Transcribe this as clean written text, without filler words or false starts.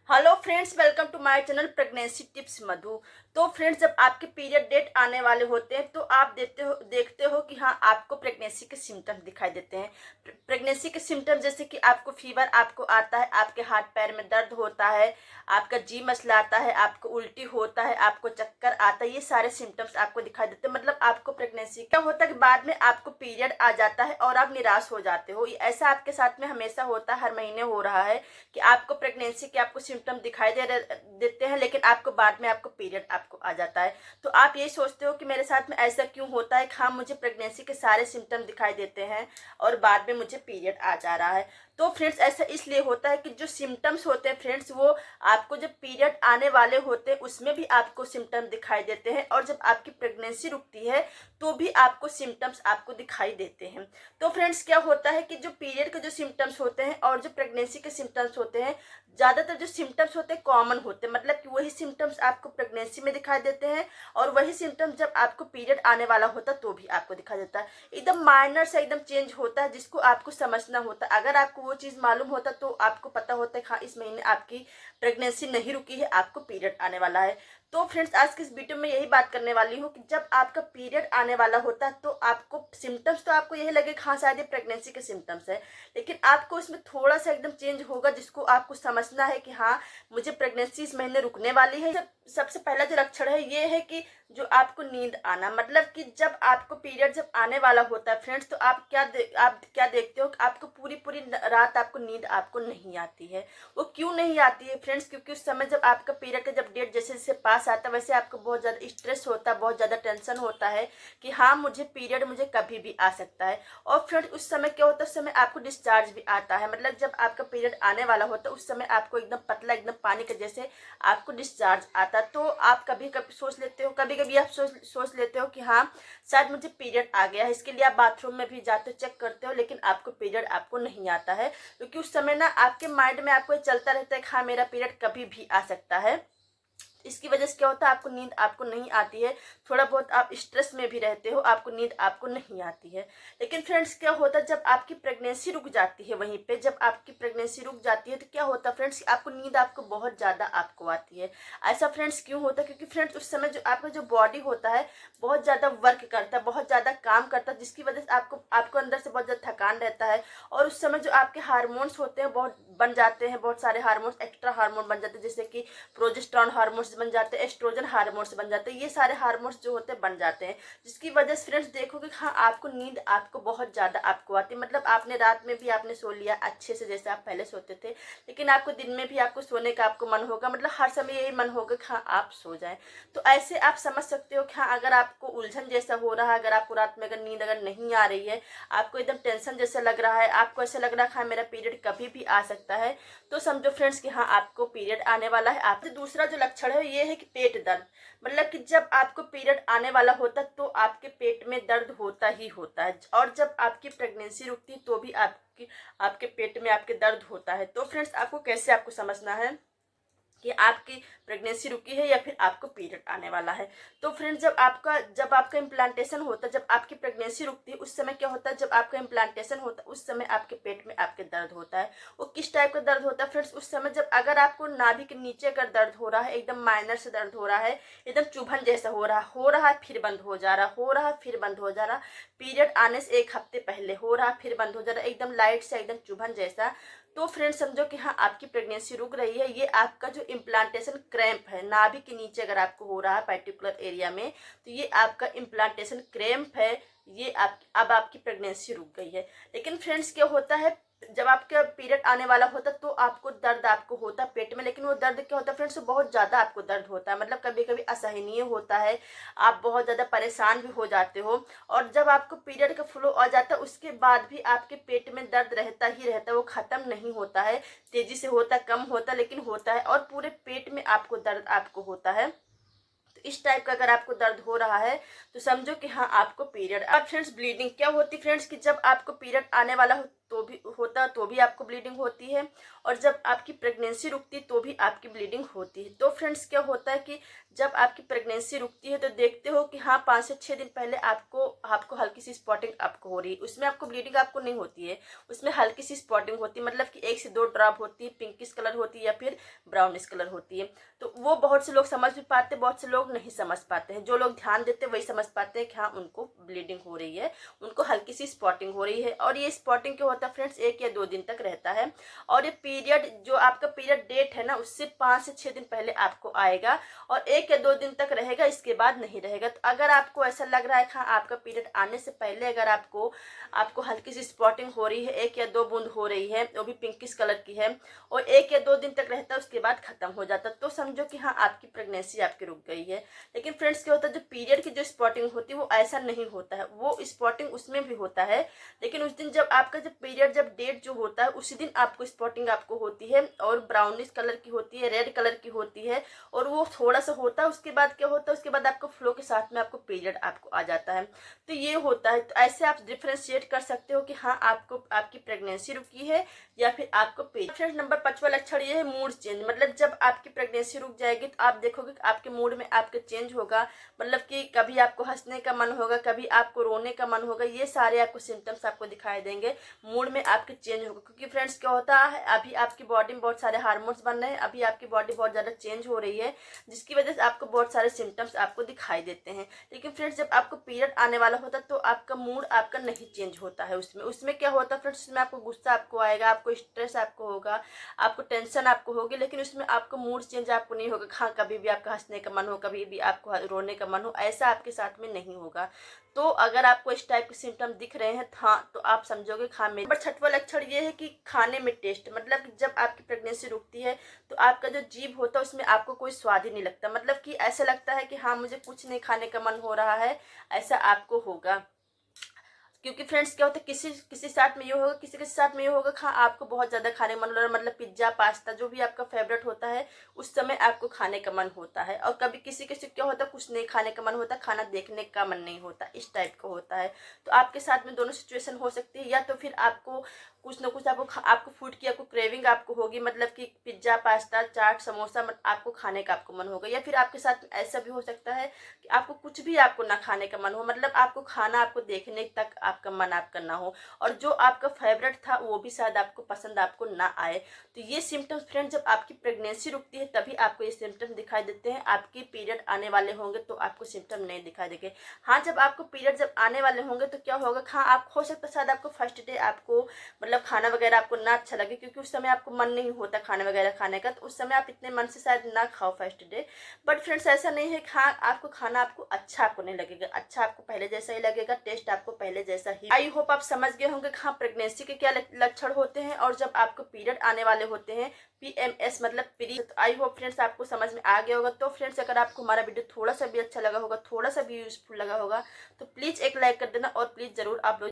Hello friends, welcome to my channel pregnancy tips Madhu. तो friends, जब आपके पीरियड डेट आने वाले होते हैं तो आप देखते हो कि हाँ, आपको प्रेगनेंसी के सिम्टम्स दिखाई देते हैं। प्रेगनेंसी के सिम्टम्स जैसे कि आपको फीवर आपको आता है, आपके हाथ पैर में दर्द होता है, आपका जी मचलाता है, आपको उल्टी होता है, आपको चक्कर आता है, ये सारे सिम्टम्स आपको दिखाई देते हैं। मतलब आपको प्रेगनेंसी क्या होता है कि बाद में आपको पीरियड आ जाता है और आप निराश हो जाते हो। ऐसा आपके साथ में हमेशा होता है, हर महीने हो रहा है कि आपको प्रेगनेंसी के आपको सिम्टम दिखाई देते हैं, लेकिन आपको बाद में आपको पीरियड आपको आ जाता है। तो आप ये सोचते हो कि मेरे साथ में ऐसा क्यों होता है, हाँ मुझे प्रेगनेंसी के सारे सिम्टम दिखाई देते हैं और बाद में मुझे पीरियड आ जा रहा है। तो फ्रेंड्स, ऐसा इसलिए होता है कि जो सिम्टम्स होते हैं फ्रेंड्स, वो आपको जब पीरियड आने वाले होते हैं उसमें भी आपको सिम्टम दिखाई देते हैं, और जब आपकी प्रेगनेंसी रुकती है तो भी आपको सिम्टम्स आपको दिखाई देते हैं। तो फ्रेंड्स, क्या होता है कि जो पीरियड के जो सिम्टम्स होते हैं और जो प्रेगनेंसी के सिम्टम्स होते हैं, ज़्यादातर जो सिम्टम्स होते हैं कॉमन होते हैं। मतलब कि वही सिम्टम्स आपको प्रेगनेंसी में दिखाई देते हैं और वही सिम्टम्स जब आपको पीरियड आने वाला होता है तो भी आपको दिखाई देता है। एकदम माइनर से एकदम चेंज होता है, जिसको आपको समझना होता है। अगर आपको वो चीज़ मालूम होता तो आपको पता होता है हाँ, इस महीने आपकी प्रेगनेंसी नहीं रुकी है, आपको पीरियड आने वाला है। तो फ्रेंड्स, आज की इस वीडियो में यही बात करने वाली हूँ कि जब आपका पीरियड आने वाला होता है तो आपको सिम्टम्स तो आपको यही लगे हाँ, शायद ये प्रेगनेंसी के सिम्टम्स है, लेकिन आपको इसमें थोड़ा सा एकदम चेंज होगा, जिसको आपको समझना है कि हाँ, मुझे प्रेगनेंसी इस महीने रुकने वाली है। सबसे पहला जो लक्षण है ये है कि जो आपको नींद आना, मतलब कि जब आपको पीरियड जब आने वाला होता है फ्रेंड्स, तो आप क्या देखते हो कि आपको पूरी पूरी रात आपको नींद आपको नहीं आती है। वो क्यों नहीं आती है फ्रेंड्स? क्योंकि उस समय जब आपका पीरियड का जब डेट जैसे जैसे पास आता है, वैसे आपको बहुत ज़्यादा स्ट्रेस होता है, बहुत ज़्यादा टेंशन होता है कि हाँ, मुझे पीरियड मुझे कभी भी आ सकता है। और फ्रेंड्स, उस समय क्या होता है, उस समय आपको डिस्चार्ज भी आता है। मतलब जब आपका पीरियड आने वाला होता है उस समय आपको एकदम पतला, एकदम पानी के जैसे आपको डिस्चार्ज आता है। तो आप कभी कभी सोच लेते हो, कभी कभी आप सोच लेते हो कि हाँ, शायद मुझे पीरियड आ गया है। इसके लिए आप बाथरूम में भी जाते हो, चेक करते हो, लेकिन आपको पीरियड आपको नहीं आता है, क्योंकि उस समय ना आपके माइंड में आपको ये चलता रहता है कि हाँ, मेरा पीरियड कभी भी आ सकता है। इसकी वजह से क्या होता है, आपको नींद आपको नहीं आती है। थोड़ा बहुत आप स्ट्रेस में भी रहते हो, आपको नींद आपको नहीं आती है। लेकिन फ्रेंड्स, क्या होता है जब आपकी प्रेगनेंसी रुक जाती है, वहीं पे जब आपकी प्रेगनेंसी रुक जाती है तो क्या होता है फ्रेंड्स, आपको नींद आपको बहुत ज़्यादा आपको आती है। ऐसा फ्रेंड्स क्यों होता है? क्योंकि फ्रेंड्स, उस समय जो आपका जो बॉडी होता है बहुत ज़्यादा वर्क करता है, बहुत ज़्यादा काम करता है, जिसकी वजह से आपको आपको अंदर से बहुत ज़्यादा थकान रहता है। और उस समय जो आपके हार्मोन्स होते हैं बहुत बन जाते हैं, बहुत सारे हार्मोन्स, एक्स्ट्रा हार्मोन बन जाते हैं, जैसे कि प्रोजेस्टेरॉन हार्मोन्स बन जाते हैं, एस्ट्रोजन हार्मोन्स बन जाते हैं। ये सारे हार्मोन्स जो होते हैं बन जाते हैं, जिसकी वजह से फ्रेंड्स देखोगे हाँ, आपको नींद आपको बहुत ज़्यादा आपको आती है। मतलब आपने रात में भी आपने सो लिया अच्छे से, जैसे आप पहले सोते थे, लेकिन आपको दिन में भी आपको सोने का आपको मन होगा, मतलब हर समय यही मन होगा कि हाँ, आप सो जाएं। तो ऐसे आप समझ सकते हो कि हाँ, अगर आपको उलझन जैसा हो रहा है, अगर आपको रात में अगर नींद अगर नहीं आ रही है, आपको एकदम टेंशन जैसा लग रहा है, आपको ऐसा लग रहा है हाँ, मेरा पीरियड कभी भी आ सकता है, तो समझो फ्रेंड्स कि हाँ, आपको पीरियड आने वाला है। आप दूसरा जो लक्षण है ये है कि पेट दर्द। मतलब कि जब आपको पीरियड आने वाला होता है तो आपके पेट में दर्द होता ही होता है, और जब आपकी प्रेगनेंसी रुकती है तो भी आपके पेट में आपके दर्द होता है। तो फ्रेंड्स, आपको कैसे आपको समझना है कि आपकी प्रेगनेंसी रुकी है या फिर आपको पीरियड आने वाला है। तो फ्रेंड्स, जब आपका इम्प्लांटेशन होता है, जब आपकी प्रेगनेंसी रुकती है, उस समय क्या होता है, जब आपका इम्प्लांटेशन होता है उस समय आपके पेट में आपके दर्द होता है। वो किस टाइप का दर्द होता है फ्रेंड्स? उस समय जब अगर आपको नाभि के नीचे अगर दर्द हो रहा है, एकदम माइनर से दर्द हो रहा है, एकदम चुभन जैसा हो रहा है, फिर बंद हो जा रहा, हो रहा है फिर बंद हो जा रहा, पीरियड आने से 1 हफ्ते पहले हो रहा फिर बंद हो जा रहा, एकदम लाइट से एकदम चुभन जैसा, तो फ्रेंड्स समझो कि हाँ, आपकी प्रेगनेंसी रुक रही है। ये आपका जो इम्प्लांटेशन क्रैम्प है, नाभि के नीचे अगर आपको हो रहा है पर्टिकुलर एरिया में, तो ये आपका इम्प्लांटेशन क्रैम्प है। ये अब आपकी प्रेगनेंसी रुक गई है। लेकिन फ्रेंड्स, क्या होता है, जब आपका पीरियड आने वाला होता है तो आपको दर्द आपको होता है पेट में, लेकिन वो दर्द क्या होता है फ्रेंड्स, बहुत ज़्यादा आपको दर्द होता है, मतलब कभी कभी असहनीय होता है, आप बहुत ज़्यादा परेशान भी हो जाते हो। और जब आपको पीरियड का फ्लो आ जाता है उसके बाद भी आपके पेट में दर्द रहता ही रहता है, वो ख़त्म नहीं होता है, तेज़ी से होता है, कम होता है, लेकिन होता है, और पूरे पेट में आपको दर्द आपको होता है। तो इस टाइप का अगर आपको दर्द हो रहा है तो समझो कि हाँ आपको पीरियड। अब फ्रेंड्स ब्लीडिंग क्या होती है फ्रेंड्स कि जब आपको पीरियड आने वाला हो तो भी आपको ब्लीडिंग होती है, और जब आपकी प्रेगनेंसी रुकती है तो भी आपकी ब्लीडिंग होती है। तो फ्रेंड्स क्या होता है कि जब आपकी प्रेगनेंसी रुकती है तो देखते हो कि हाँ 5 से 6 दिन पहले आपको हल्की सी स्पॉटिंग आपको हो रही है। उसमें आपको ब्लीडिंग आपको नहीं होती है, उसमें हल्की सी स्पॉटिंग होती है, मतलब कि 1 से 2 ड्रॉप होती है, पिंकिश कलर होती है या फिर ब्राउनिश कलर होती है। तो वो बहुत से लोग समझ भी पाते हैं, बहुत से लोग नहीं समझ पाते हैं। जो लोग ध्यान देते हैं वही समझ पाते हैं कि हाँ उनको ब्लीडिंग हो रही है, उनको हल्की सी स्पॉटिंग हो रही है। और ये स्पॉटिंग क्या होता है फ्रेंड्स 1 या 2 दिन तक रहता है, और ये पीरियड जो आपका पीरियड डेट है ना उससे 5 से 6 दिन पहले आपको आएगा, और 1 या 2 दिन तक रहेगा, इसके बाद नहीं रहेगा। तो अगर आपको ऐसा लग रहा है कि हाँ आपका पीरियड आने से पहले अगर आपको हल्की सी स्पॉटिंग हो रही है, 1 या 2 बूंद हो रही है, वो भी पिंकिश कलर की है, और 1 या 2 दिन तक रहता है, उसके बाद खत्म हो जाता है, तो समझो कि हाँ आपकी प्रेगनेंसी आपकी रुक गई है। लेकिन फ्रेंड्स क्या होता है, जो पीरियड की जो स्पॉटिंग होती है वो ऐसा नहीं होता है, वो स्पॉटिंग उसमें भी होता है, लेकिन उस दिन जब आपका जब पीरियड जब डेट जो होता है उसी दिन आपको स्पॉटिंग आपको होती है, और ब्राउनिश कलर की होती है, रेड कलर की होती है, और वो थोड़ा सा होता है। उसके बाद क्या होता है, उसके बाद आपको फ्लो के साथ में आपको पीरियड आपको आ जाता है। तो ये होता है। तो ऐसे आप डिफ्रेंशिएट कर सकते हो कि हाँ आपको आपकी प्रेगनेंसी रुकी है या फिर आपको पीरियड। फ्रेंड्स नंबर 5वां लक्षण ये है मूड चेंज। मतलब जब आपकी प्रेगनेंसी रुक जाएगी तो आप देखोगे कि आपके मूड में आपके चेंज होगा, मतलब कि कभी आपको हंसने का मन होगा, कभी आपको रोने का मन होगा, ये सारे आपको सिम्टम्स आपको दिखाई देंगे, मूड में आपके चेंज होगा। क्योंकि फ्रेंड्स क्या होता है, अभी आपकी बॉडी में बहुत सारे हार्मोन्स बन रहे हैं, अभी आपकी बॉडी बहुत ज़्यादा चेंज हो रही है, जिसकी वजह से आपको बहुत सारे सिम्टम्स आपको दिखाई देते हैं। लेकिन फ्रेंड्स जब आपको पीरियड आने वाला होता है तो आपका मूड आपका नहीं चेंज होता है। उसमें क्या होता है फ्रेंड्स, उसमें आपको गुस्सा आपको आएगा, आपको स्ट्रेस आपको होगा, आपको टेंशन आपको होगी, लेकिन उसमें आपको मूड चेंज आपको नहीं होगा। हाँ कभी भी आपका हंसने का मन हो, कभी भी आपको रोने का मन हो, ऐसा आपके साथ में नहीं होगा। तो अगर आपको इस टाइप के सिम्टम दिख रहे हैं हाँ तो आप समझोगे खा में। नंबर 6वां लक्षण ये है कि खाने में टेस्ट। मतलब कि जब आपकी प्रेगनेंसी रुकती है तो आपका जो जीभ होता है उसमें आपको कोई स्वाद ही नहीं लगता, मतलब कि ऐसा लगता है कि हाँ मुझे कुछ नहीं खाने का मन हो रहा है, ऐसा आपको होगा। क्योंकि फ्रेंड्स क्या होता है, किसी साथ में ये होगा, किसी के साथ में ये होगा हाँ आपको बहुत ज़्यादा खाने का मन हो रहा है, मतलब पिज्ज़ा पास्ता जो भी आपका फेवरेट होता है उस समय आपको खाने का मन होता है। और कभी किसी क्या होता है कुछ नहीं खाने का मन होता, खाना देखने का मन नहीं होता, इस टाइप का होता है। तो आपके साथ में दोनों सिचुएशन हो सकती है, या तो फिर आपको कुछ ना कुछ आपको फूड की आपको क्रेविंग आपको होगी, मतलब कि पिज्ज़ा पास्ता चाट समोसा आपको खाने का आपको मन होगा, या फिर आपके साथ में ऐसा भी हो सकता है कि आपको कुछ भी आपको ना खाने का मन हो, मतलब आपको खाना आपको देखने तक आपका मन आपका ना हो, और जो आपका फेवरेट था वो भी शायद आपको पसंद आपको ना आए। तो ये सिम्टम्स फ्रेंड्स जब आपकी प्रेगनेंसी रुकती है तभी आपको ये सिम्टम दिखाई देते हैं। आपके पीरियड आने वाले होंगे तो आपको सिम्टम नहीं दिखाई देंगे। हाँ जब आपको पीरियड जब आने वाले होंगे तो क्या होगा, हाँ आप हो सकता है शायद आपको फर्स्ट डे आपको मतलब खाना वगैरह आपको ना अच्छा लगे, क्योंकि उस समय आपको मन नहीं होता खाना वगैरह खाने का, तो उस समय आप इतने मन से शायद ना खाओ फर्स्ट डे। बट फ्रेंड्स ऐसा नहीं है, हाँ आपको खाना आपको अच्छा आपको नहीं लगेगा, अच्छा आपको पहले जैसा ही लगेगा, टेस्ट आपको पहले जैसा ही। आई होप आप समझ गए होंगे हाँ प्रेगनेंसी के क्या लक्षण होते हैं और जब आपको पीरियड आने वाले होते हैं, PMS मतलब प्री। तो आई होप फ्रेंड्स आपको समझ में आ गया होगा। तो फ्रेंड्स अगर आपको हमारा वीडियो थोड़ा सा भी अच्छा लगा होगा, थोड़ा सा भी यूजफुल लगा होगा, तो प्लीज़ एक लाइक कर देना, और प्लीज़ ज़रूर आप लोग